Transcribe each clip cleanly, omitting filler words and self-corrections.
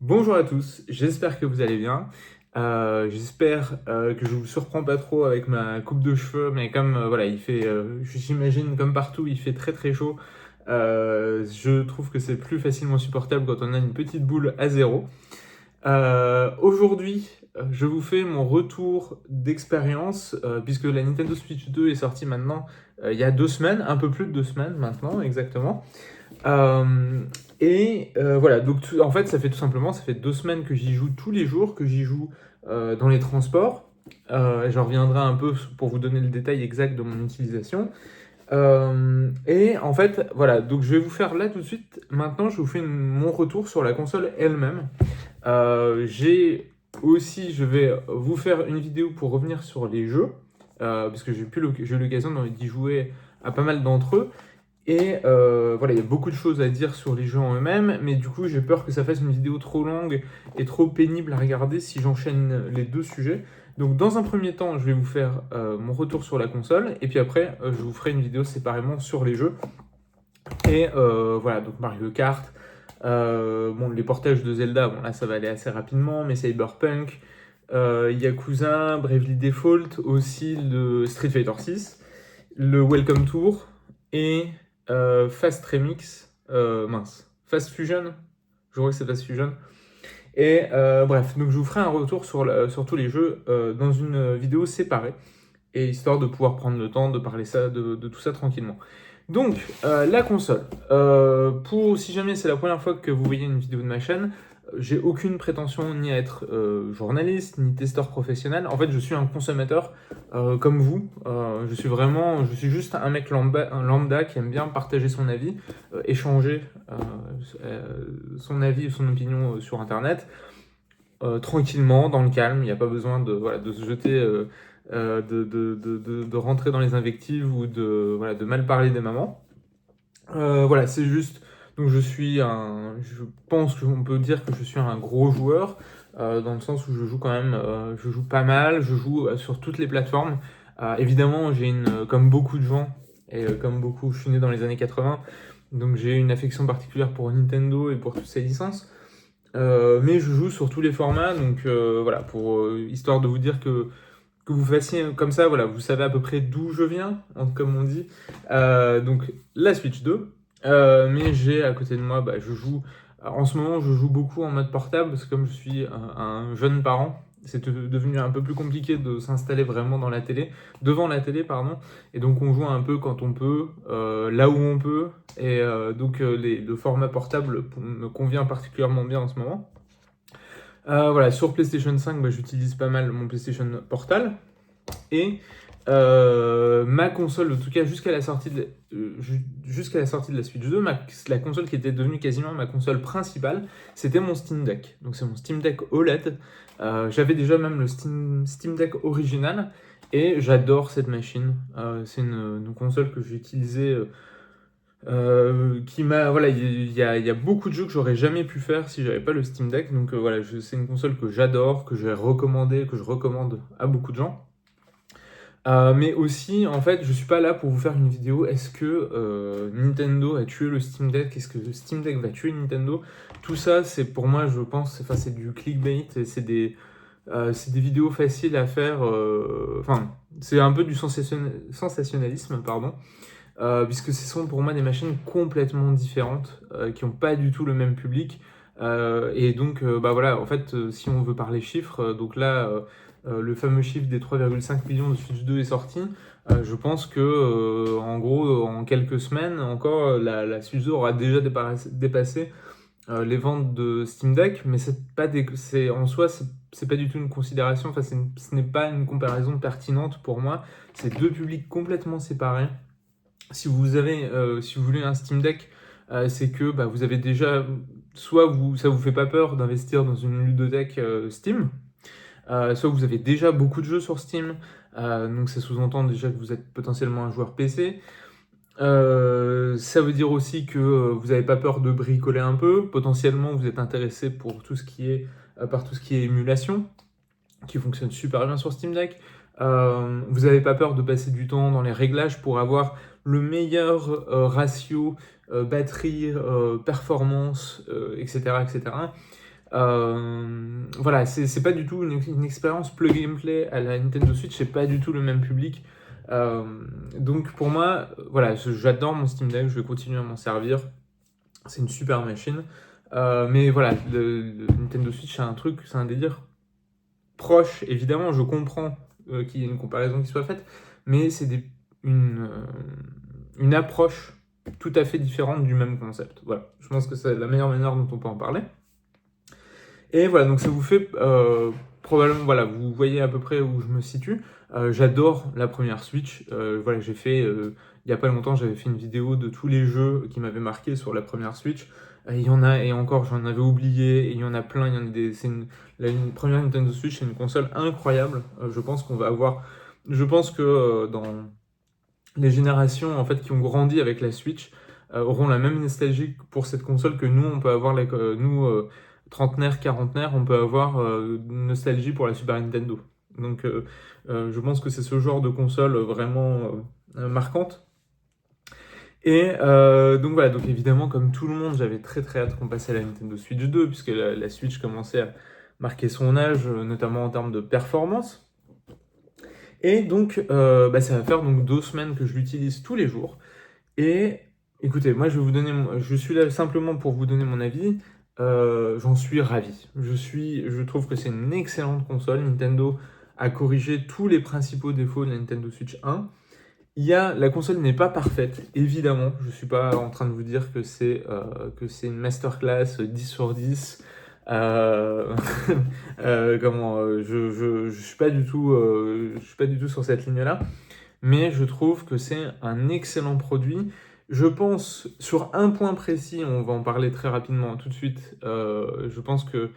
Bonjour à tous, j'espère que vous allez bien. J'espère que je vous surprends pas trop avec ma coupe de cheveux, mais comme voilà, il fait, j'imagine comme partout, il fait très très chaud. Je trouve que c'est plus facilement supportable quand on a une petite boule à zéro. Aujourd'hui, je vous fais mon retour d'expérience, puisque la Nintendo Switch 2 est sortie maintenant il y a 2 semaines, un peu plus de 2 semaines maintenant exactement. Euh, voilà, donc en fait, ça fait 2 semaines que j'y joue tous les jours, que j'y joue dans les transports. J'en reviendrai un peu pour vous donner le détail exact de mon utilisation. Et en fait, voilà, donc je vais vous faire là tout de suite, maintenant je vous fais mon retour sur la console elle-même. Je vais vous faire une vidéo pour revenir sur les jeux, parce que j'ai eu l'occasion d'y jouer à pas mal d'entre eux. Et voilà, il y a beaucoup de choses à dire sur les jeux en eux-mêmes, mais du coup, j'ai peur que ça fasse une vidéo trop longue et trop pénible à regarder si j'enchaîne les deux sujets. Donc, dans un premier temps, je vais vous faire mon retour sur la console, et puis après, je vous ferai une vidéo séparément sur les jeux. Et voilà, donc Mario Kart, bon, les portages de Zelda, bon là, ça va aller assez rapidement, mais Cyberpunk, Yakuza, Bravely Default, aussi le Street Fighter 6, le Welcome Tour et Fast Remix, Fast Fusion, je crois que c'est Fast Fusion. Et bref, donc je vous ferai un retour sur tous les jeux dans une vidéo séparée, et histoire de pouvoir prendre le temps de parler de tout ça tranquillement. Donc, la console. Si jamais c'est la première fois que vous voyez une vidéo de ma chaîne, j'ai aucune prétention ni à être journaliste, ni testeur professionnel. En fait, je suis un consommateur comme vous. Je suis juste un lambda qui aime bien partager son avis, échanger son avis et son opinion sur Internet, tranquillement, dans le calme. Il n'y a pas besoin de se jeter, de rentrer dans les invectives ou de mal parler des mamans. Voilà, c'est juste. Donc je pense qu'on peut dire que je suis un gros joueur, dans le sens où je joue quand même, je joue pas mal, je joue sur toutes les plateformes. Évidemment, comme beaucoup de gens, et comme beaucoup, je suis né dans les années 80, donc j'ai une affection particulière pour Nintendo et pour toutes ses licences. Mais je joue sur tous les formats, donc voilà, histoire de vous dire que vous fassiez comme ça, voilà, vous savez à peu près d'où je viens, comme on dit. Donc la Switch 2, mais j'ai à côté de moi, en ce moment je joue beaucoup en mode portable, parce que comme je suis un jeune parent, c'est devenu un peu plus compliqué de s'installer vraiment devant la télé, pardon, et donc on joue un peu quand on peut, là où on peut, et donc le format portable me convient particulièrement bien en ce moment. Voilà, sur PlayStation 5, j'utilise pas mal mon PlayStation Portal. Et ma console, en tout cas jusqu'à la sortie de la Switch 2, la console qui était devenue quasiment ma console principale, c'était mon Steam Deck. Donc c'est mon Steam Deck OLED. J'avais déjà même le Steam Deck original et j'adore cette machine. C'est une console que j'ai utilisée. Voilà, il y a beaucoup de jeux que j'aurais jamais pu faire si j'avais pas le Steam Deck. Donc voilà, c'est une console que j'adore, que j'ai recommandé, que je recommande à beaucoup de gens. Mais aussi, en fait, je suis pas là pour vous faire une vidéo. Est-ce que Nintendo a tué le Steam Deck? Est-ce que le Steam Deck va tuer Nintendo? Tout ça, c'est pour moi, je pense, enfin, c'est du clickbait. Et c'est des vidéos faciles à faire. Enfin, c'est un peu du sensationnalisme, pardon. Puisque ce sont pour moi des machines complètement différentes, qui n'ont pas du tout le même public. Et donc, voilà, en fait, si on veut parler chiffres, donc là, le fameux chiffre des 3,5 millions de Switch 2 est sorti. Je pense que, en gros, en quelques semaines encore, la Switch 2 aura déjà dépassé les ventes de Steam Deck, mais en soi, c'est pas du tout une considération, enfin, ce n'est pas une comparaison pertinente pour moi. C'est deux publics complètement séparés. Si vous voulez un Steam Deck, c'est que vous avez déjà, ça vous fait pas peur d'investir dans une ludothèque Steam, soit vous avez déjà beaucoup de jeux sur Steam, donc ça sous-entend déjà que vous êtes potentiellement un joueur PC. Ça veut dire aussi que vous n'avez pas peur de bricoler un peu, potentiellement vous êtes intéressé par tout ce qui est émulation, qui fonctionne super bien sur Steam Deck. Vous n'avez pas peur de passer du temps dans les réglages pour avoir le meilleur ratio batterie, performance, etc. etc. Voilà, c'est pas du tout une expérience plug and play à la Nintendo Switch, c'est pas du tout le même public. Donc pour moi, voilà, j'adore mon Steam Deck, je vais continuer à m'en servir. C'est une super machine. Mais voilà, le Nintendo Switch, c'est un délire proche. Évidemment, je comprends qu'il y ait une comparaison qui soit faite, mais c'est une approche tout à fait différente du même concept. Voilà, je pense que c'est la meilleure manière dont on peut en parler. Et voilà, donc ça vous fait probablement, voilà, vous voyez à peu près où je me situe. J'adore la première Switch. Voilà, j'ai fait, il y a pas longtemps, j'avais fait une vidéo de tous les jeux qui m'avaient marqué sur la première Switch. Il y en a, et encore, j'en avais oublié, et il y en a plein. Il y en a une première Nintendo Switch, c'est une console incroyable. Je pense qu'on va avoir, je pense que dans les générations en fait qui ont grandi avec la Switch auront la même nostalgie pour cette console que nous, on peut avoir nous trentenaires, quarantenaires, on peut avoir une nostalgie pour la Super Nintendo. Donc je pense que c'est ce genre de console vraiment marquante. Et donc voilà, donc évidemment comme tout le monde, j'avais très très hâte qu'on passe à la Nintendo Switch 2 puisque la Switch commençait à marquer son âge, notamment en termes de performance. Et donc, ça va faire donc 2 semaines que je l'utilise tous les jours. Et écoutez, moi, je suis là simplement pour vous donner mon avis. J'en suis ravi. Je trouve que c'est une excellente console. Nintendo a corrigé tous les principaux défauts de la Nintendo Switch 1. La console n'est pas parfaite, évidemment. Je ne suis pas en train de vous dire que c'est une masterclass 10 sur 10. Je suis pas du tout, je suis pas du tout sur cette ligne-là, mais je trouve que c'est un excellent produit. Je pense sur un point précis, on va en parler très rapidement tout de suite. Je pense que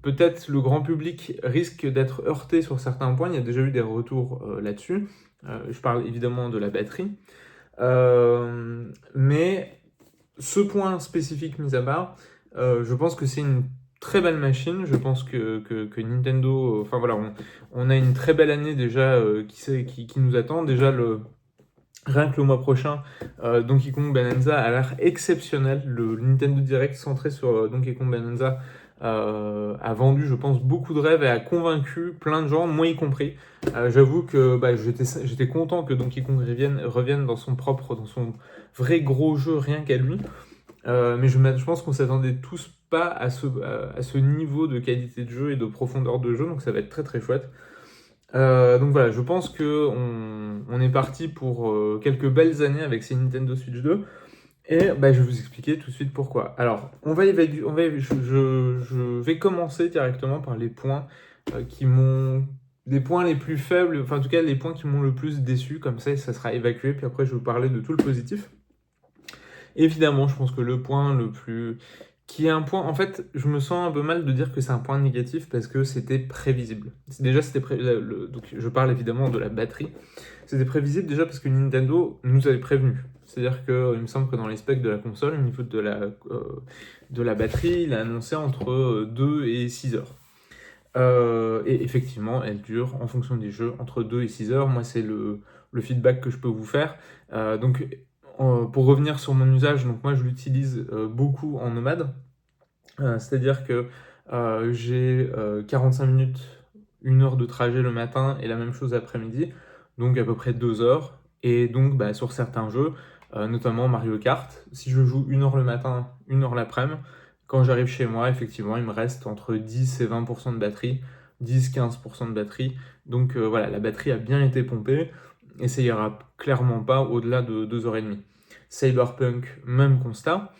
peut-être le grand public risque d'être heurté sur certains points. Il y a déjà eu des retours là-dessus. Je parle évidemment de la batterie, mais ce point spécifique mis à part. Je pense que c'est une très belle machine. Je pense que Nintendo, enfin voilà, on a une très belle année déjà qui nous attend. Déjà, rien que le mois prochain, Donkey Kong Bonanza a l'air exceptionnel. Le Nintendo Direct centré sur Donkey Kong Bonanza a vendu, je pense, beaucoup de rêves et a convaincu plein de gens, moi y compris. J'avoue que j'étais content que Donkey Kong revienne dans son vrai gros jeu rien qu'à lui. Mais je pense qu'on s'attendait tous pas à ce niveau de qualité de jeu et de profondeur de jeu, donc ça va être très très chouette. Donc voilà, je pense que on est parti pour quelques belles années avec ces Nintendo Switch 2. Et je vais vous expliquer tout de suite pourquoi. Alors, je vais commencer directement par les points les points les plus faibles, enfin en tout cas les points qui m'ont le plus déçu, comme ça sera évacué, puis après je vais vous parler de tout le positif. Évidemment, je pense que le point le plus... qui est un point... En fait, je me sens un peu mal de dire que c'est un point négatif parce que c'était prévisible. Donc, je parle évidemment de la batterie. C'était prévisible déjà parce que Nintendo nous avait prévenu. C'est-à-dire qu'il me semble que dans les specs de la console, au niveau de la batterie, il a annoncé entre 2 et 6 heures. Et effectivement, elle dure, en fonction des jeux, entre 2 et 6 heures. Moi, c'est le feedback que je peux vous faire. Donc, pour revenir sur mon usage, donc moi je l'utilise beaucoup en nomade, c'est-à-dire que j'ai 45 minutes, 1 heure de trajet le matin et la même chose l'après-midi, donc à peu près 2 heures. Et donc sur certains jeux, notamment Mario Kart, si je joue 1 heure le matin, 1 heure l'après-midi, quand j'arrive chez moi, effectivement, il me reste entre 10 et 20% de batterie, 10-15% de batterie. Donc voilà, la batterie a bien été pompée et ça ira clairement pas au-delà de 2h30. Cyberpunk, même constat.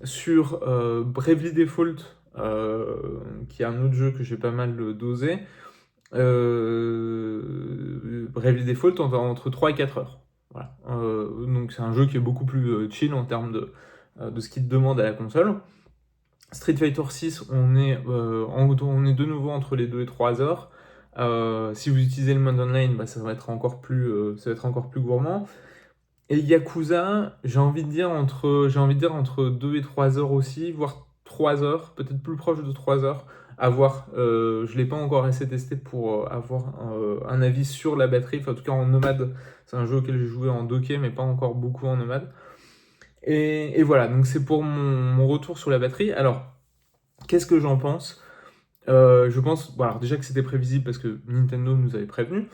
Sur Bravely Default, qui est un autre jeu que j'ai pas mal dosé, Bravely Default, on va entre 3 et 4 heures. Voilà. Donc c'est un jeu qui est beaucoup plus chill en termes de ce qu'il te demande à la console. Street Fighter 6, on est de nouveau entre les 2 et 3 heures. Si vous utilisez le mode online, ça va être encore plus gourmand. Et Yakuza, j'ai envie de dire entre 2 et 3 heures aussi, voire 3 heures, peut-être plus proche de 3 heures, à voir. Je ne l'ai pas encore assez testé pour avoir un avis sur la batterie, enfin, en tout cas en nomade. C'est un jeu auquel j'ai joué en docké, mais pas encore beaucoup en nomade. Et voilà, donc c'est pour mon retour sur la batterie. Alors, qu'est-ce que j'en pense? Je pense, bon, alors déjà que c'était prévisible parce que Nintendo nous avait prévenu.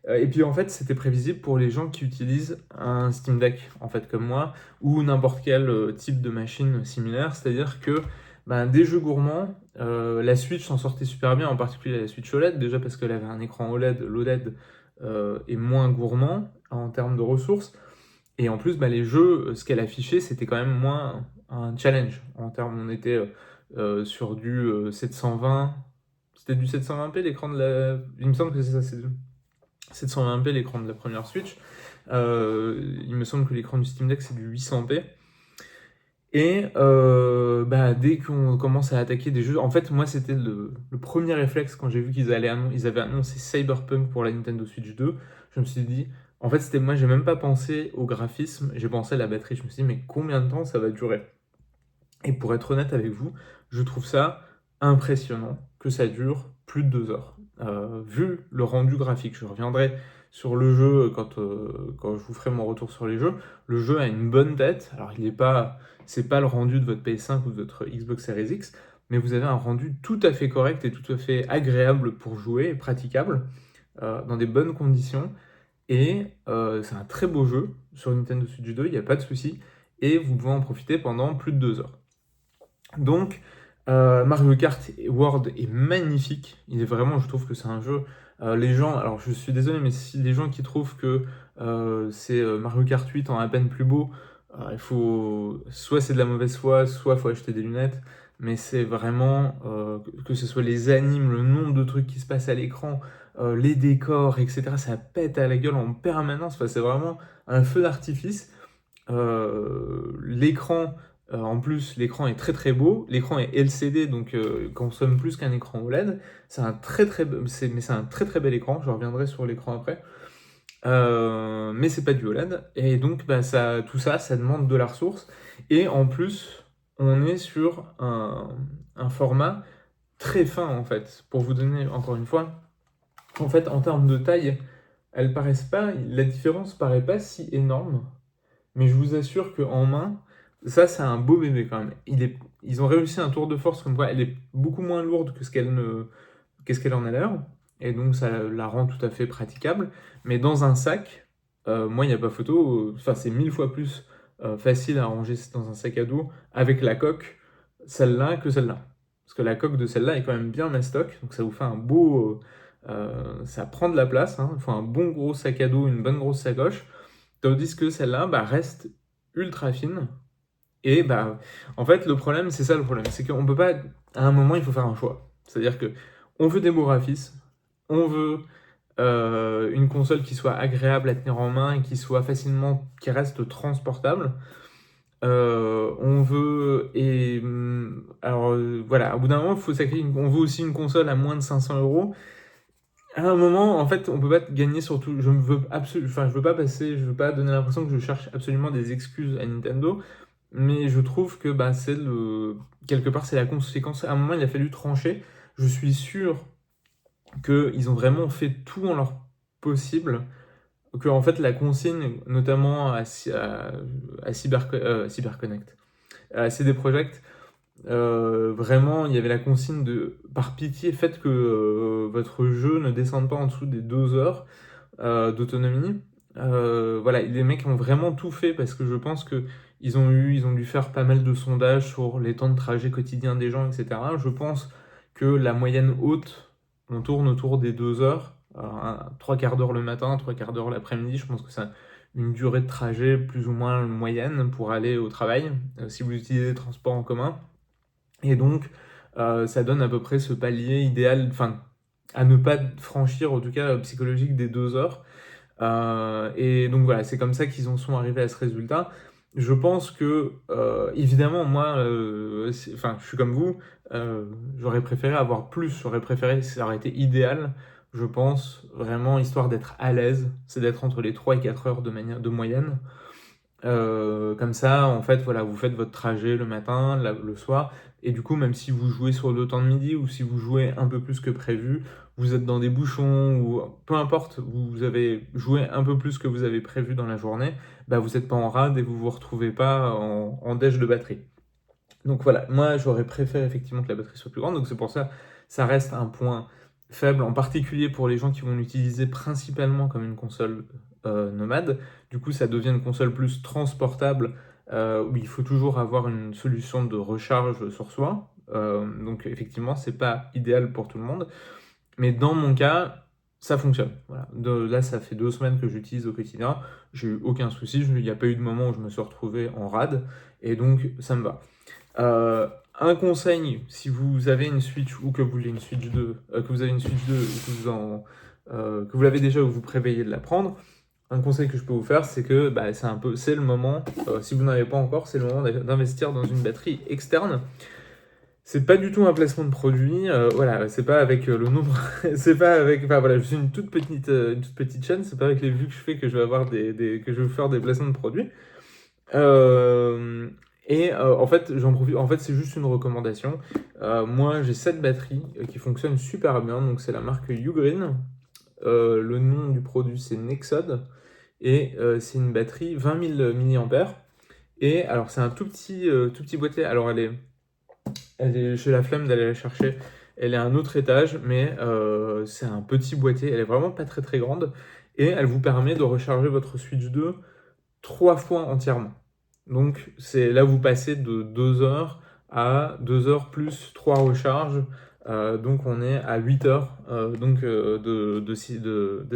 Et puis en fait, c'était prévisible pour les gens qui utilisent un Steam Deck, en fait, comme moi, ou n'importe quel type de machine similaire. C'est-à-dire que ben, des jeux gourmands, la Switch s'en sortait super bien, en particulier la Switch OLED, déjà parce qu'elle avait un écran OLED, l'OLED est moins gourmand en termes de ressources. Et en plus, bah, les jeux, ce qu'elle affichait, c'était quand même moins un challenge. En termes, on était sur du 720. C'était du 720p l'écran de la. Il me semble que c'est ça, c'est 720p l'écran de la première Switch. Il me semble que l'écran du Steam Deck c'est du 800p. Et bah, dès qu'on commence à attaquer des jeux, en fait, moi c'était le premier réflexe quand j'ai vu qu'ils avaient annoncé Cyberpunk pour la Nintendo Switch 2. Je me suis dit, en fait, moi j'ai même pas pensé au graphisme, j'ai pensé à la batterie. Je me suis dit, mais combien de temps ça va durer? Et pour être honnête avec vous, je trouve ça impressionnant que ça dure plus de 2 heures. Vu le rendu graphique, je reviendrai sur le jeu quand je vous ferai mon retour sur les jeux. Le jeu a une bonne tête. Alors, c'est pas le rendu de votre PS5 ou de votre Xbox Series X, mais vous avez un rendu tout à fait correct et tout à fait agréable pour jouer et praticable dans des bonnes conditions. Et c'est un très beau jeu sur Nintendo Switch 2, il n'y a pas de souci. Et vous pouvez en profiter pendant plus de 2 heures. Donc, Mario Kart World est magnifique. Il est vraiment, je trouve que c'est un jeu. Les gens, alors je suis désolé, mais si les gens qui trouvent que c'est Mario Kart 8 en à peine plus beau, il faut soit c'est de la mauvaise foi, soit il faut acheter des lunettes. Mais c'est vraiment que ce soit les animes, le nombre de trucs qui se passent à l'écran, les décors, etc. Ça pète à la gueule en permanence. Enfin, c'est vraiment un feu d'artifice. L'écran, en plus, l'écran est très très beau. L'écran est LCD, donc consomme plus qu'un écran OLED. C'est un mais c'est un très très bel écran. Je reviendrai sur l'écran après. Mais c'est pas du OLED. Et donc, bah, tout ça, ça demande de la ressource. Et en plus, on est sur un format très fin en fait. Pour vous donner encore une fois, en fait, en termes de taille, la différence paraît pas si énorme. Mais je vous assure qu'en main, ça, c'est un beau bébé quand même. Ils ont réussi un tour de force comme quoi elle est beaucoup moins lourde qu'est-ce qu'elle en a l'air. Et donc, ça la rend tout à fait praticable. Mais dans un sac, moi, il n'y a pas photo. Enfin, c'est 1000 fois plus facile à ranger dans un sac à dos avec la coque, celle-là, que celle-là. Parce que la coque de celle-là est quand même bien mastoc. Donc, ça vous fait un beau. Ça prend de la place. Hein. Il faut un bon gros sac à dos, une bonne grosse sacoche. Tandis que celle-là bah, reste ultra fine. Et bah, en fait, le problème, c'est ça le problème. C'est qu'on peut pas. À un moment, il faut faire un choix. C'est-à-dire que on veut des beaux graphismes, on veut une console qui soit agréable à tenir en main et qui reste transportable. On veut. Alors voilà, au bout d'un moment, il faut sacrifier. On veut aussi une console à moins de 500 euros. À un moment, en fait, on peut pas gagner sur tout. Je veux pas donner l'impression que je cherche absolument des excuses à Nintendo, mais je trouve que bah, quelque part, c'est la conséquence. À un moment, il a fallu trancher. Je suis sûr qu'ils ont vraiment fait tout en leur possible, que en fait, la consigne, notamment à CyberConnect, à CD Projekt, vraiment, il y avait la consigne par pitié, faites que votre jeu ne descende pas en dessous des 2 heures d'autonomie. Voilà, les mecs ont vraiment tout fait parce que je pense que ils ont dû faire pas mal de sondages sur les temps de trajet quotidiens des gens, etc. Je pense que la moyenne haute, on tourne autour des 2 heures, trois quarts d'heure le matin, trois quarts d'heure l'après-midi. Je pense que c'est une durée de trajet plus ou moins moyenne pour aller au travail, si vous utilisez les transports en commun. Et donc, ça donne à peu près ce palier idéal, enfin, à ne pas franchir, en tout cas psychologique, des 2 heures. Et donc voilà, c'est comme ça qu'ils en sont arrivés à ce résultat. Je pense que, évidemment, moi, enfin, je suis comme vous, j'aurais préféré avoir plus, ça aurait été idéal, je pense, vraiment, histoire d'être à l'aise, c'est d'être entre les 3 et 4 heures de moyenne. Comme ça, en fait, voilà, vous faites votre trajet le matin, le soir, et du coup, même si vous jouez sur le temps de midi ou si vous jouez un peu plus que prévu, vous êtes dans des bouchons ou peu importe, vous avez joué un peu plus que vous avez prévu dans la journée, bah vous n'êtes pas en rade et vous vous retrouvez pas en déj de batterie. Donc voilà, moi j'aurais préféré effectivement que la batterie soit plus grande, donc c'est pour ça ça reste un point faible, en particulier pour les gens qui vont l'utiliser principalement comme une console nomade. Du coup, ça devient une console plus transportable où il faut toujours avoir une solution de recharge sur soi. Donc effectivement, c'est pas idéal pour tout le monde, mais dans mon cas, ça fonctionne. Voilà. Là, ça fait 2 semaines que j'utilise au quotidien. J'ai eu aucun souci. Il n'y a pas eu de moment où je me suis retrouvé en rade. Et donc, ça me va. Un conseil, si vous avez une Switch ou que vous voulez une Switch 2, que vous avez une Switch 2 et que vous l'avez déjà ou que vous prévoyez de la prendre, un conseil que je peux vous faire, c'est que bah, c'est le moment, si vous n'avez pas encore, c'est le moment d'investir dans une batterie externe. C'est pas du tout un placement de produit, voilà, c'est pas avec le nombre, c'est pas avec, enfin voilà, je suis une toute petite chaîne, c'est pas avec les vues que je fais que je vais avoir que je vais faire des placements de produits. Euh, en fait, j'en profite. En fait, c'est juste une recommandation. Moi, j'ai cette batterie qui fonctionne super bien. Donc, c'est la marque Ugreen. Le nom du produit, c'est Nexod. Et c'est une batterie 20 000 mAh. Et alors, c'est un tout petit boîtier. Alors, j'ai la flemme d'aller la chercher. Elle est à un autre étage, mais c'est un petit boîtier. Elle est vraiment pas très très grande. Et elle vous permet de recharger votre Switch 2 3 fois entièrement. Donc c'est là vous passez de 2 heures à 2 heures plus 3 recharges. Donc on est à 8 heures de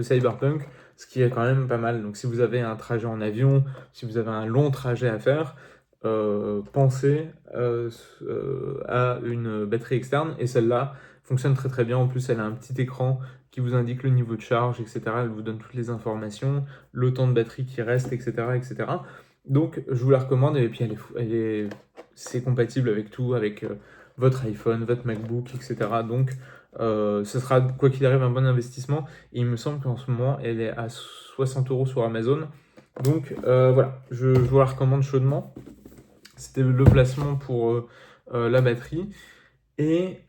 Cyberpunk, ce qui est quand même pas mal. Donc si vous avez un trajet en avion, si vous avez un long trajet à faire, pensez à une batterie externe. Et celle-là fonctionne très très bien. En plus elle a un petit écran qui vous indique le niveau de charge, etc. Elle vous donne toutes les informations, le temps de batterie qui reste, etc. etc. Donc, je vous la recommande. Et puis, c'est compatible avec tout, avec votre iPhone, votre MacBook, etc. Donc, ce sera, quoi qu'il arrive, un bon investissement. Et il me semble qu'en ce moment, elle est à 60 euros sur Amazon. Donc, voilà, je vous la recommande chaudement. C'était le placement pour la batterie. Et,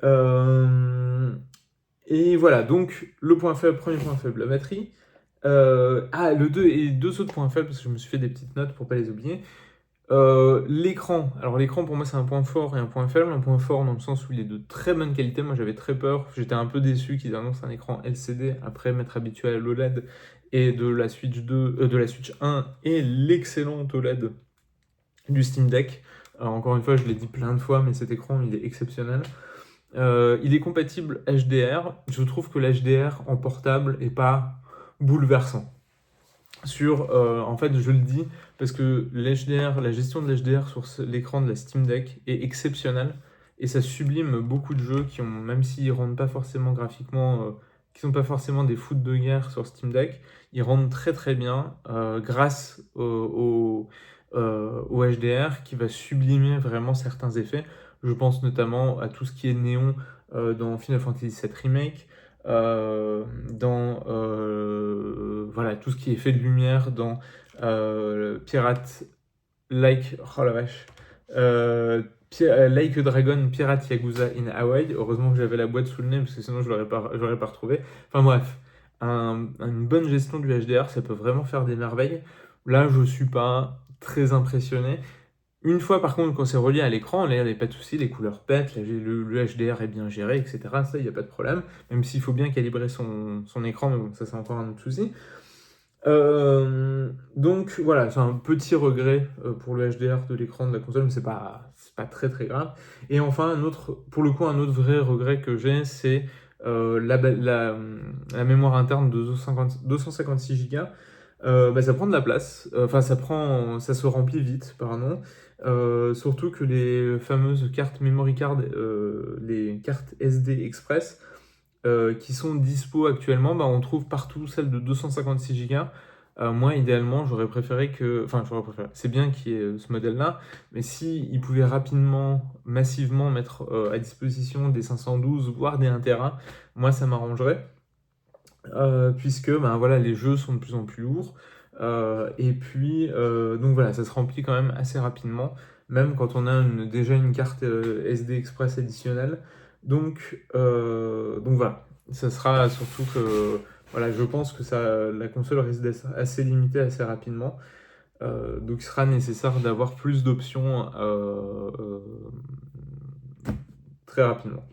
et voilà, donc, le point faible, premier point faible, la batterie. Deux autres points faibles, parce que je me suis fait des petites notes pour pas les oublier. L'écran. Alors l'écran pour moi c'est un point fort et un point faible. Un point fort dans le sens où il est de très bonne qualité. Moi j'avais très peur. J'étais un peu déçu qu'ils annoncent un écran LCD après m'être habitué à l'OLED et de la Switch 2, de la Switch 1 et l'excellent OLED du Steam Deck. Alors, encore une fois, je l'ai dit plein de fois, mais cet écran il est exceptionnel. Il est compatible HDR. Je trouve que l'HDR en portable est pas bouleversant. En fait, je le dis parce que l'HDR, la gestion de l'HDR sur l'écran de la Steam Deck est exceptionnelle et ça sublime beaucoup de jeux qui ont, même s'ils rendent pas forcément graphiquement, qui sont pas forcément des foot de guerre sur Steam Deck, ils rendent très très bien grâce au HDR qui va sublimer vraiment certains effets. Je pense notamment à tout ce qui est néon dans Final Fantasy VII Remake, dans voilà, tout ce qui est fait de lumière dans Pirate oh la vache, Like a Dragon Pirate Yakuza in Hawaii. Heureusement que j'avais la boîte sous le nez parce que sinon je l'aurais pas retrouvé. Enfin bref, une bonne gestion du HDR, ça peut vraiment faire des merveilles. Là, je suis pas très impressionné. Une fois par contre, quand c'est relié à l'écran, là, il n'y a pas de souci, les couleurs pètent, le HDR est bien géré, etc. Ça, il n'y a pas de problème. Même s'il faut bien calibrer son écran, mais bon, ça, c'est encore un autre souci. Donc voilà, c'est un petit regret pour le HDR de l'écran de la console, mais c'est pas très très grave. Et enfin, pour le coup, un autre vrai regret que j'ai, c'est la mémoire interne de 256 Go. Ça prend de la place, enfin ça se remplit vite, pardon. Surtout que les fameuses cartes memory card, les cartes SD Express, qui sont dispo actuellement, on trouve partout celles de 256 Go. Moi, idéalement, j'aurais préféré que. Enfin, j'aurais préféré. C'est bien qu'il y ait ce modèle-là, mais si ils pouvaient rapidement, massivement mettre à disposition des 512, voire des 1 Tera, moi, ça m'arrangerait. Puisque voilà, les jeux sont de plus en plus lourds. Et puis, donc voilà, ça se remplit quand même assez rapidement, même quand on a déjà une carte SD Express additionnelle. Donc voilà, ça sera surtout que voilà, je pense que la console risque d'être assez limitée assez rapidement. Donc il sera nécessaire d'avoir plus d'options très rapidement.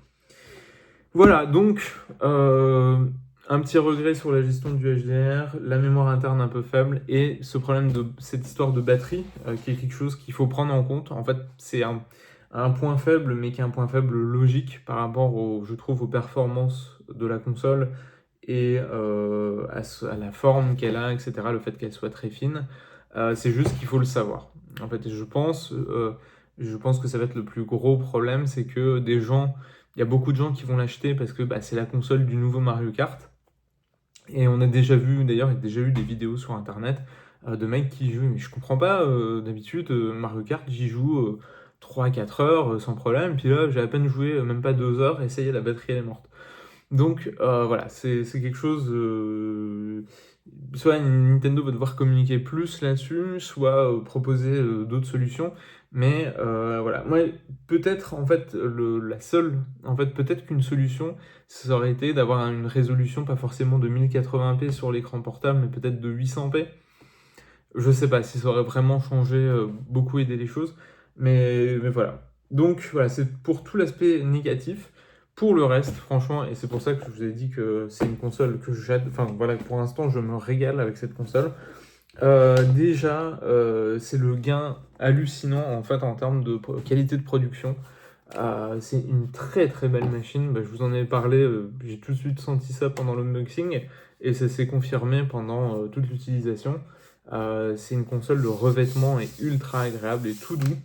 Voilà, donc un petit regret sur la gestion du HDR, la mémoire interne un peu faible et ce problème de cette histoire de batterie qui est quelque chose qu'il faut prendre en compte. En fait, c'est un point faible, mais qui est un point faible logique par rapport, je trouve, aux performances de la console et à la forme qu'elle a, etc., le fait qu'elle soit très fine. C'est juste qu'il faut le savoir. En fait, je pense que ça va être le plus gros problème, c'est que il y a beaucoup de gens qui vont l'acheter parce que c'est la console du nouveau Mario Kart. Et on a déjà vu, d'ailleurs, il y a déjà eu des vidéos sur Internet de mecs qui jouent. Mais je comprends pas, d'habitude, Mario Kart, j'y joue 3-4 heures sans problème. Puis là, j'ai à peine joué, même pas 2 heures, et ça y est, la batterie elle est morte. Donc voilà, c'est quelque chose. Soit Nintendo va devoir communiquer plus là-dessus, soit proposer d'autres solutions. Mais voilà, moi, peut-être en fait, peut-être qu'une solution, ça aurait été d'avoir une résolution pas forcément de 1080p sur l'écran portable, mais peut-être de 800p. Je sais pas si ça aurait vraiment changé, beaucoup aidé les choses, mais voilà. Donc voilà, c'est pour tout l'aspect négatif. Pour le reste, franchement, et c'est pour ça que je vous ai dit que c'est une console que j'adore. Enfin voilà, pour l'instant, je me régale avec cette console. Déjà, c'est le gain hallucinant en fait en termes de qualité de production. C'est une très très belle machine. Je vous en ai parlé, j'ai tout de suite senti ça pendant l'unboxing et ça s'est confirmé pendant toute l'utilisation. C'est une console, le revêtement est ultra agréable et tout doux.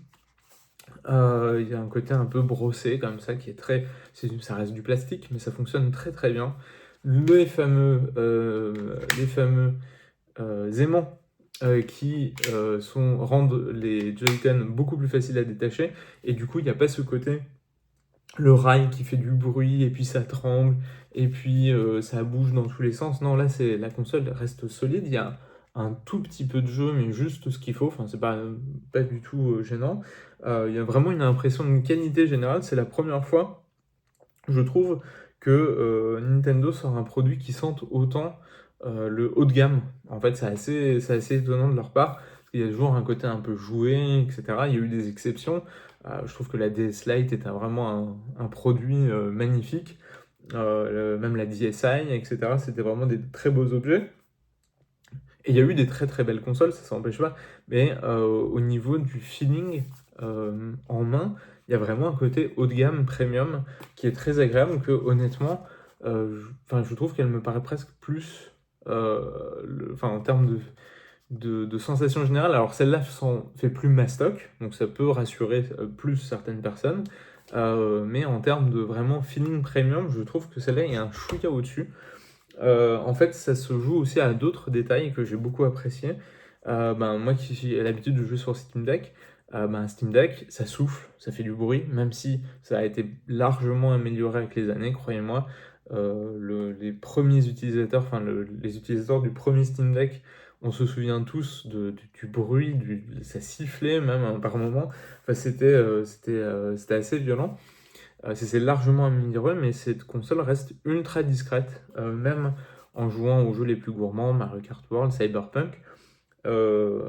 Il y a un côté un peu brossé comme ça qui est ça reste du plastique, mais ça fonctionne très très bien. Les fameux aimants qui rendent les Joy-Con beaucoup plus faciles à détacher. Et du coup, il n'y a pas ce côté, le rail qui fait du bruit, et puis ça tremble, et puis ça bouge dans tous les sens. Non, là, la console reste solide. Il y a un tout petit peu de jeu, mais juste ce qu'il faut. Enfin, c'est pas du tout gênant. Il y a vraiment une impression d'une qualité générale. C'est la première fois, je trouve, que Nintendo sort un produit qui sente autant le haut de gamme. En fait, c'est assez étonnant de leur part, parce qu'il y a toujours un côté un peu joué, etc. Il y a eu des exceptions. Je trouve que la DS Lite était vraiment un produit magnifique. Même la DSi, etc. C'était vraiment des très beaux objets. Et il y a eu des très très belles consoles, ça n'empêche pas. Mais au niveau du feeling en main, il y a vraiment un côté haut de gamme, premium, qui est très agréable, que honnêtement, je trouve qu'elle me paraît presque plus, en termes de sensation générale. Alors celle-là fait plus mastoc, donc ça peut rassurer plus certaines personnes. Mais en termes de vraiment feeling premium, je trouve que celle-là est un chouïa au-dessus. En fait, ça se joue aussi à d'autres détails que j'ai beaucoup appréciés. Moi qui ai l'habitude de jouer sur Steam Deck, un Steam Deck, ça souffle, ça fait du bruit, même si ça a été largement amélioré avec les années, croyez-moi. Les premiers utilisateurs, les utilisateurs du premier Steam Deck, on se souvient tous du bruit, ça sifflait même par moment. Enfin, c'était assez violent. C'est largement amélioré, mais cette console reste ultra discrète, même en jouant aux jeux les plus gourmands, Mario Kart World, Cyberpunk, euh,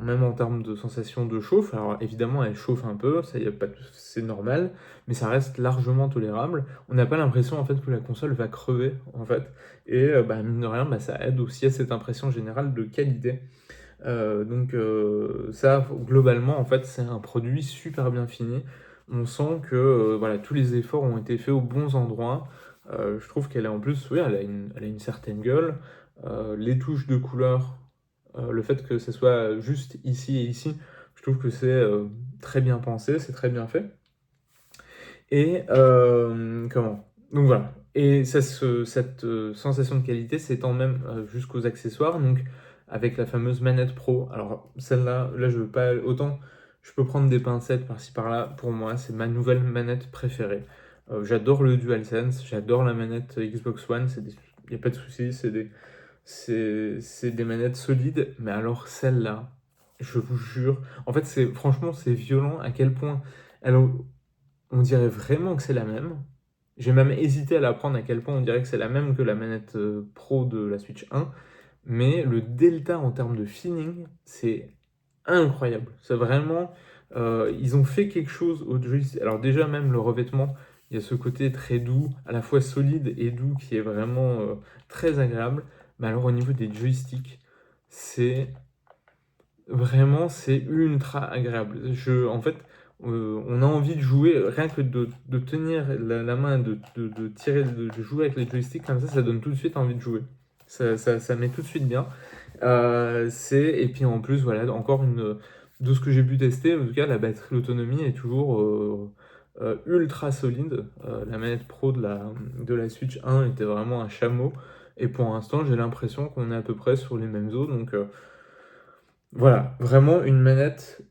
même en termes de sensation de chauffe. Alors évidemment, elle chauffe un peu, ça y a pas, c'est normal, mais ça reste largement tolérable. On n'a pas l'impression en fait que la console va crever en fait, et mine de rien, ça aide aussi à cette impression générale de qualité. Ça, globalement, en fait, c'est un produit super bien fini. On sent que voilà, tous les efforts ont été faits aux bons endroits. Je trouve qu'elle est en plus, oui, elle a une certaine gueule. Les touches de couleur, le fait que ce soit juste ici et ici, je trouve que c'est très bien pensé, c'est très bien fait. Et comment? Donc voilà. Et cette sensation de qualité s'étend même jusqu'aux accessoires, donc avec la fameuse manette Pro. Alors celle-là, là je veux pas autant, je peux prendre des pincettes par-ci par-là. Pour moi, c'est ma nouvelle manette préférée. J'adore le DualSense, j'adore la manette Xbox One. Il n'y a pas de souci, c'est des manettes solides, mais alors celle-là, je vous jure, en fait, franchement, c'est violent à quel point on dirait vraiment que c'est la même. J'ai même hésité à la prendre à quel point on dirait que c'est la même que la manette Pro de la Switch 1, mais le delta en termes de feeling, c'est incroyable. C'est vraiment, ils ont fait quelque chose au joystick. Alors déjà même le revêtement, il y a ce côté très doux, à la fois solide et doux, qui est vraiment très agréable. Mais alors au niveau des joysticks, c'est c'est ultra agréable. En fait, on a envie de jouer, rien que de tenir la main, de tirer, de jouer avec les joysticks comme ça donne tout de suite envie de jouer. Ça met tout de suite bien. Et puis en plus, voilà, encore de ce que j'ai pu tester, en tout cas, la batterie, l'autonomie est toujours ultra solide. La manette Pro de la Switch 1 était vraiment un chameau. Et pour l'instant, j'ai l'impression qu'on est à peu près sur les mêmes eaux. Donc voilà, vraiment une manette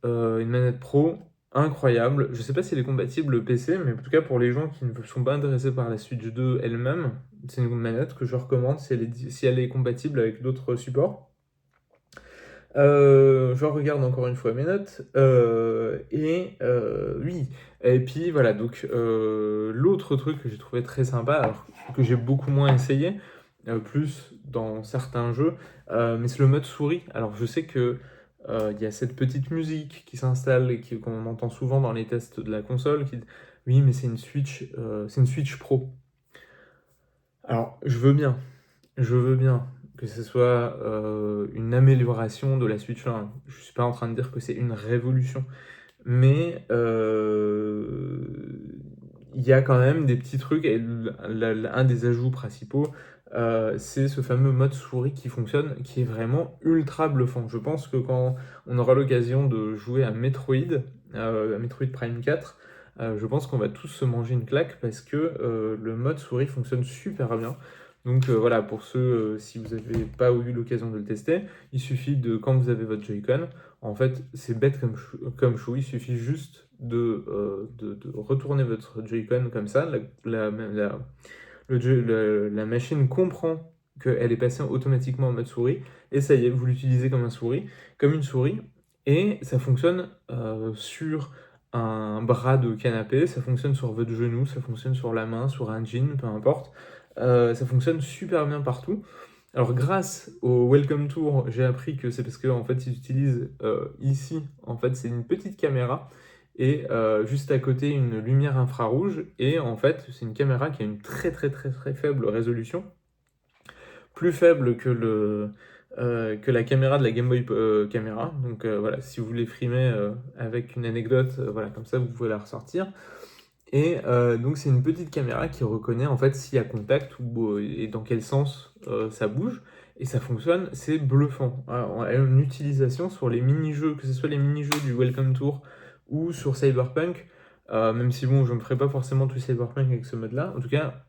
Pro incroyable. Je sais pas si elle est compatible PC, mais en tout cas pour les gens qui ne sont pas intéressés par la Switch 2 elle-même, c'est une manette que je recommande si elle est compatible avec d'autres supports. Je regarde encore une fois mes notes. Oui. Et puis voilà, donc l'autre truc que j'ai trouvé très sympa, alors que j'ai beaucoup moins essayé, plus dans certains jeux, mais c'est le mode souris. Alors je sais que il y a cette petite musique qui s'installe et qu'on entend souvent dans les tests de la console qui dit oui, mais c'est une Switch Pro. Alors je veux bien que ce soit une amélioration de la Switch 1. Je ne suis pas en train de dire que c'est une révolution, mais il y a quand même des petits trucs. Et un des ajouts principaux, c'est ce fameux mode souris qui fonctionne, qui est vraiment ultra bluffant. Je pense que quand on aura l'occasion de jouer à Metroid Prime 4, je pense qu'on va tous se manger une claque parce que le mode souris fonctionne super bien. Donc voilà, pour ceux, si vous n'avez pas eu l'occasion de le tester, il suffit quand vous avez votre Joy-Con, en fait, c'est bête comme chou, il suffit juste de retourner votre Joy-Con comme ça, la machine comprend qu'elle est passée automatiquement en mode souris, et ça y est, vous l'utilisez comme une souris, et ça fonctionne sur un bras de canapé, ça fonctionne sur votre genou, ça fonctionne sur la main, sur un jean, peu importe. Ça fonctionne super bien partout. Alors grâce au Welcome Tour, j'ai appris que c'est parce que en fait ils utilisent ici, en fait c'est une petite caméra et juste à côté une lumière infrarouge, et en fait c'est une caméra qui a une très très très très faible résolution, plus faible que la caméra de la Game Boy Camera. Donc voilà, si vous voulez frimer avec une anecdote, voilà, comme ça vous pouvez la ressortir. Et donc c'est une petite caméra qui reconnaît en fait s'il y a contact et dans quel sens ça bouge. Et ça fonctionne, c'est bluffant. Alors, elle a une utilisation sur les mini-jeux, que ce soit les mini-jeux du Welcome Tour ou sur Cyberpunk, même si bon, je ne me ferai pas forcément tout Cyberpunk avec ce mode-là. En tout cas,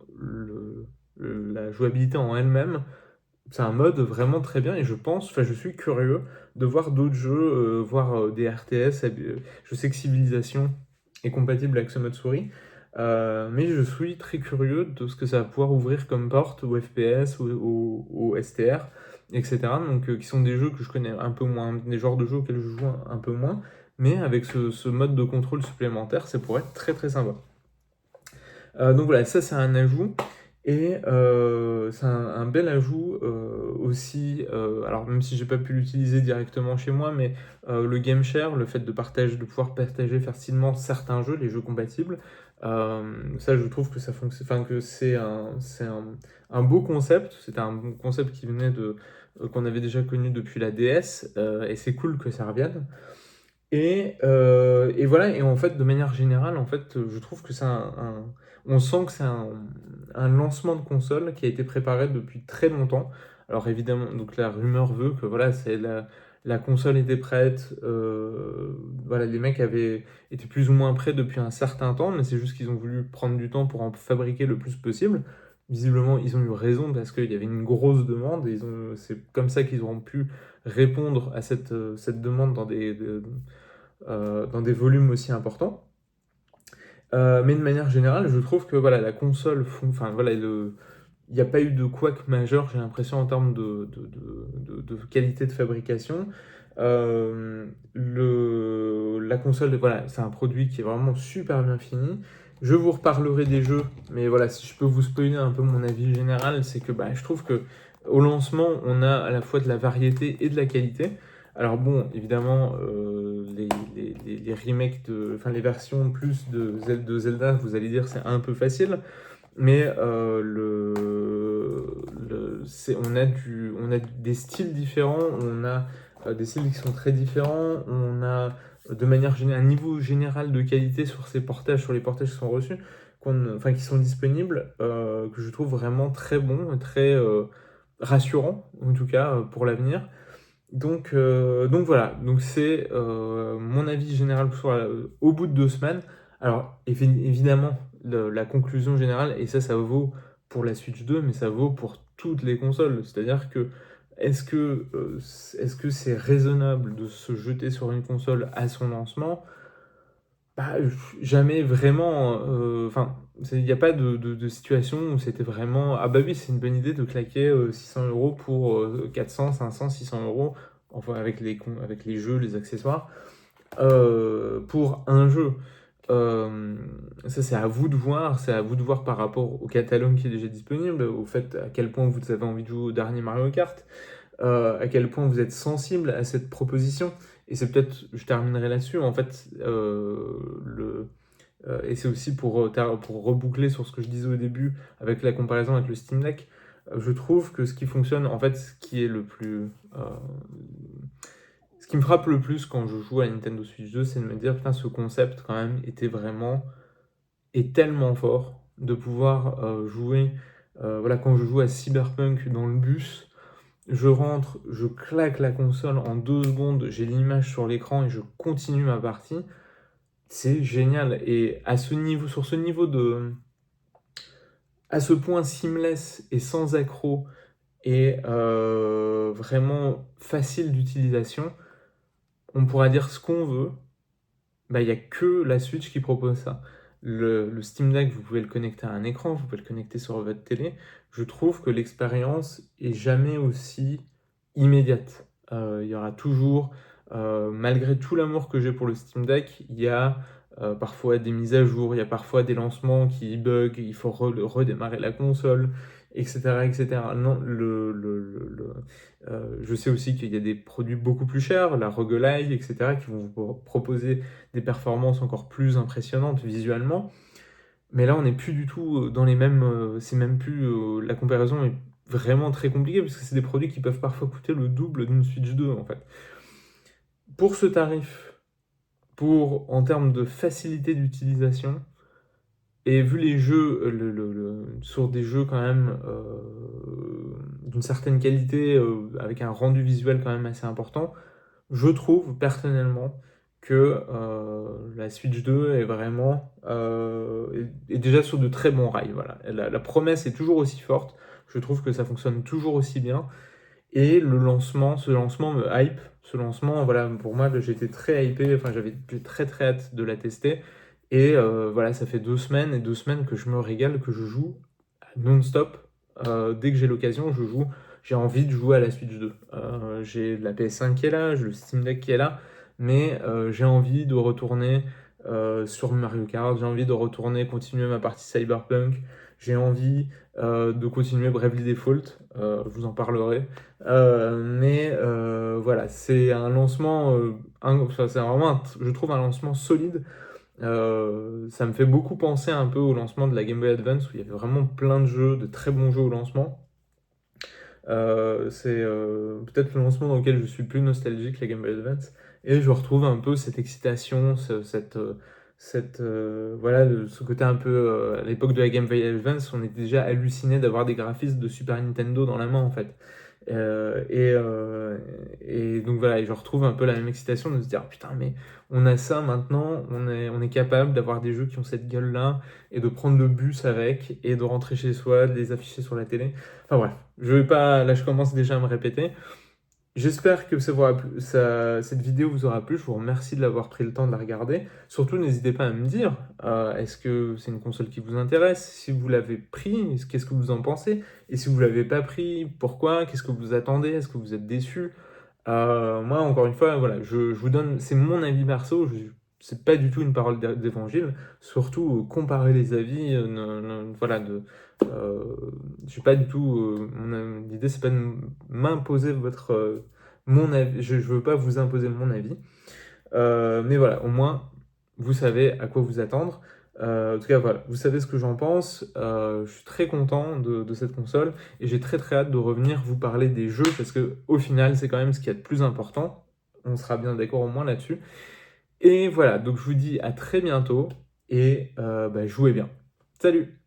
la jouabilité en elle-même, c'est un mode vraiment très bien, et je suis curieux de voir d'autres jeux, voir des RTS. Je sais que Civilization est compatible avec ce mode souris, mais je suis très curieux de ce que ça va pouvoir ouvrir comme porte au FPS, au STR, etc. Donc, qui sont des jeux que je connais un peu moins, des genres de jeux auxquels je joue un peu moins, mais avec ce mode de contrôle supplémentaire, ça pourrait être très très sympa. Donc voilà, ça c'est un ajout. Et c'est un bel ajout aussi, alors même si j'ai pas pu l'utiliser directement chez moi, mais le game share, le fait de pouvoir partager facilement certains jeux, les jeux compatibles, ça je trouve que ça fonctionne, enfin que c'est un beau concept. C'était un bon concept qu'on avait déjà connu depuis la DS, et c'est cool que ça revienne. Et voilà, et en fait, de manière générale, en fait, je trouve que on sent que c'est un lancement de console qui a été préparé depuis très longtemps. Alors évidemment, donc la rumeur veut que voilà, la console était prête, voilà, les mecs avaient été plus ou moins prêts depuis un certain temps, mais c'est juste qu'ils ont voulu prendre du temps pour en fabriquer le plus possible. Visiblement, ils ont eu raison parce qu'il y avait une grosse demande, et c'est comme ça qu'ils auront pu répondre à cette demande dans des volumes aussi importants. Mais de manière générale, je trouve que voilà, la console, enfin voilà, il n'y a pas eu de couac majeur, j'ai l'impression, en termes de qualité de fabrication. La console, voilà, c'est un produit qui est vraiment super bien fini. Je vous reparlerai des jeux, mais voilà, si je peux vous spoiler un peu mon avis général, c'est que je trouve que au lancement, on a à la fois de la variété et de la qualité. Alors bon, évidemment, les remakes, enfin les versions plus de Zelda, vous allez dire c'est un peu facile, mais on a des styles différents, on a des styles qui sont très différents, on a de manière générale un niveau général de qualité sur ces portages, sur les portages qui sont reçus, enfin qui sont disponibles, que je trouve vraiment très bon, très rassurant en tout cas pour l'avenir. Donc voilà, donc c'est mon avis général au bout de 2 semaines. Alors évidemment, la conclusion générale, et ça vaut pour la Switch 2, mais ça vaut pour toutes les consoles. C'est-à-dire que est-ce que c'est raisonnable de se jeter sur une console à son lancement? Jamais vraiment. Enfin, il n'y a pas de situation où c'était vraiment. Ah bah oui, c'est une bonne idée de claquer 600 euros pour 400, 500, 600 euros, enfin avec les jeux, les accessoires, pour un jeu. Ça, c'est à vous de voir. C'est à vous de voir par rapport au catalogue qui est déjà disponible, au fait à quel point vous avez envie de jouer au dernier Mario Kart, à quel point vous êtes sensible à cette proposition. Et c'est peut-être, je terminerai là-dessus, en fait, et c'est aussi pour reboucler sur ce que je disais au début avec la comparaison avec le Steam Deck, je trouve que ce qui fonctionne, en fait, ce qui me frappe le plus quand je joue à Nintendo Switch 2, c'est de me dire, putain, ce concept, quand même, est tellement fort de pouvoir jouer. Voilà, quand je joue à Cyberpunk dans le bus, je rentre, je claque la console en 2 secondes, j'ai l'image sur l'écran et je continue ma partie. C'est génial. Et sur ce niveau à ce point seamless et sans accroc et vraiment facile d'utilisation, on pourra dire ce qu'on veut. Il n'y a que la Switch qui propose ça. Le Steam Deck, vous pouvez le connecter à un écran, vous pouvez le connecter sur votre télé. Je trouve que l'expérience est jamais aussi immédiate. Il y aura toujours, malgré tout l'amour que j'ai pour le Steam Deck, il y a parfois des mises à jour, il y a parfois des lancements qui bug, il faut redémarrer la console, etc. etc. Non, je sais aussi qu'il y a des produits beaucoup plus chers, la Roguelite, etc., qui vont vous proposer des performances encore plus impressionnantes visuellement. Mais là, on n'est plus du tout dans les mêmes. C'est même plus. La comparaison est vraiment très compliquée parce que c'est des produits qui peuvent parfois coûter le double d'une Switch 2 en fait. Pour ce tarif, en termes de facilité d'utilisation, et vu les jeux, sur des jeux quand même d'une certaine qualité, avec un rendu visuel quand même assez important, je trouve personnellement que la Switch 2 est vraiment est déjà sur de très bons rails. Voilà. La promesse est toujours aussi forte. Je trouve que ça fonctionne toujours aussi bien. Et ce lancement me hype. Ce lancement, voilà, pour moi, j'étais très hypé. Enfin, j'avais très très hâte de la tester. Et voilà, ça fait 2 semaines et 2 semaines que je me régale, que je joue non-stop. Dès que j'ai l'occasion, je joue. J'ai envie de jouer à la Switch 2. J'ai la PS5 qui est là, j'ai le Steam Deck qui est là, mais j'ai envie de retourner sur Mario Kart, j'ai envie de retourner continuer ma partie Cyberpunk, j'ai envie de continuer Bravely Default, je vous en parlerai. Mais voilà, c'est un lancement, enfin, c'est vraiment, je trouve, un lancement solide. Ça me fait beaucoup penser un peu au lancement de la Game Boy Advance où il y avait vraiment plein de jeux, de très bons jeux au lancement. C'est peut-être le lancement dans lequel je suis le plus nostalgique, la Game Boy Advance, et je retrouve un peu cette excitation, voilà, ce côté un peu à l'époque de la Game Boy Advance, on était déjà halluciné d'avoir des graphismes de Super Nintendo dans la main en fait. Et donc voilà, et je retrouve un peu la même excitation de se dire putain, mais on a ça maintenant, on est capable d'avoir des jeux qui ont cette gueule-là et de prendre le bus avec et de rentrer chez soi, de les afficher sur la télé. Enfin bref, je vais pas, là je commence déjà à me répéter. J'espère que cette vidéo vous aura plu. Je vous remercie de l'avoir pris le temps de la regarder. Surtout, n'hésitez pas à me dire, est-ce que c'est une console qui vous intéresse? Si vous l'avez pris, qu'est-ce que vous en pensez? Et si vous l'avez pas pris, pourquoi? Qu'est-ce que vous attendez? Est-ce que vous êtes déçu? Moi, encore une fois, voilà, je vous donne, c'est mon avis perso. C'est pas du tout une parole d'évangile. Surtout, comparer les avis, voilà, je suis pas du tout. L'idée, c'est pas de m'imposer mon avis. Je veux pas vous imposer mon avis. Mais voilà, au moins, vous savez à quoi vous attendre. En tout cas, voilà, vous savez ce que j'en pense. Je suis très content de cette console et j'ai très très hâte de revenir vous parler des jeux parce que au final, c'est quand même ce qu'il y a de plus important. On sera bien d'accord au moins là-dessus. Et voilà, donc je vous dis à très bientôt et jouez bien. Salut!